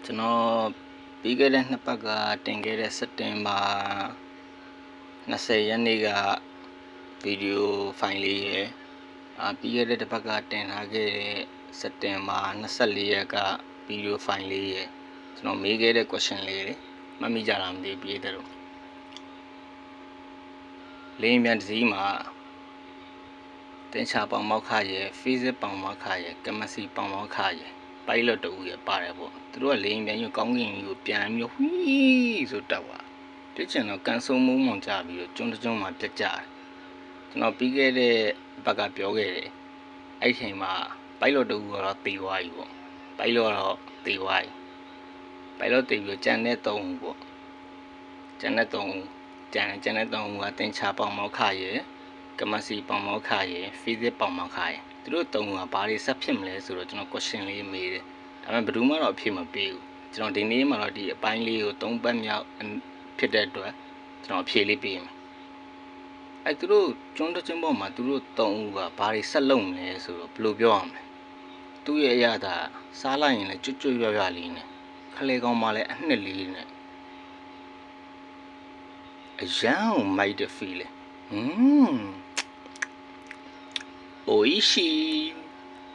ကျွန်တော်ပြီးခဲ့တဲ့နှစ်ပတ်ကတင်ခဲ့တဲ့စက်တင်ဘာ20ရက်နေ့ကဗီဒီယိုဖိုင်လေးရယ်ပြီးခဲ့တဲ့တစ်ပတ်ကတင်ထားခဲ့တဲ့စက်တင်ဘာ24ရက်ကဗီဒီယိုဖိုင်လေးရယ်ကျွန်တော်မေးခဲ့တဲ့ question လေးတွေမှတ်မိကြလားမသိဘူးတဲ့တော့လိမ်မြန်တစ်စီးမှာတင်ချပေါင်မောက်ခရယ် physics ပေါင်မောက်ခရယ် chemistry ပေါင်မောက်ခရယ်pilot တူရပါတယ်ပေါ့သူတို့ကလိမ်ပြန်ယူကောင်းကင်ကြီးကိုပြန်ပြီးဝီးဆိုတက်သွားတစ်ချင်တော့ကန်ဆုံမှုမှောင်ကြပြီးတော့ကျွန်းကျွန်းမှာပြတ်ကြတယ်ကျွန်တော်ပြီးခဲ့တဲ့ဘက်ကပြောခဲ့တယ်အဲ့ချိန်မှာ pilot တူကတော့တေသွားပြီပေါ့ pilot တော့တေသွားပြီ pilot တေပြီးကြံတဲ့3ဦးပေါ့ကြံတဲ့3ဦးကြံတဲ့3ဦးကတင်ချပေါင်မောက်ခရယ်ကမစီပေါင်မောက်ခရယ် physics ပေါင်မောက်ခရယ်သူတို့3ဦးကဘာတွေဆက်ဖြစ်မလဲဆိုတော့ကျွန်တော် question လေးမေးတယ်ဒါပေမဲ့ဘယ်သူမှတော့အဖြေမပေးဘူးကျွန်တော်ဒီနေ့မှတော့ဒီအပိုင်းလေးကို3ပတ်မြောက်ဖြစ်တဲ့အတွက်ကျွန်တော်အဖြေလေးပေးမယ်အဲ့သူတို့ကျွန်းတချင်းပေါ်မှာသူတို့3ဦးကဘာတွေဆက်လုပ်မလဲဆိုတော့ဘယ်လိုပြောရမလဲသူ့ရဲ့အရာသာစားလိုက်ရင်လည်းကျွတ်ကျွတ်ရွရွလေးနဲ့ခလေကောင်မှလည်းအနှစ်လေးနဲ့အရန်ကိုမိုက်တဲ့ feel လေโอ้ยชี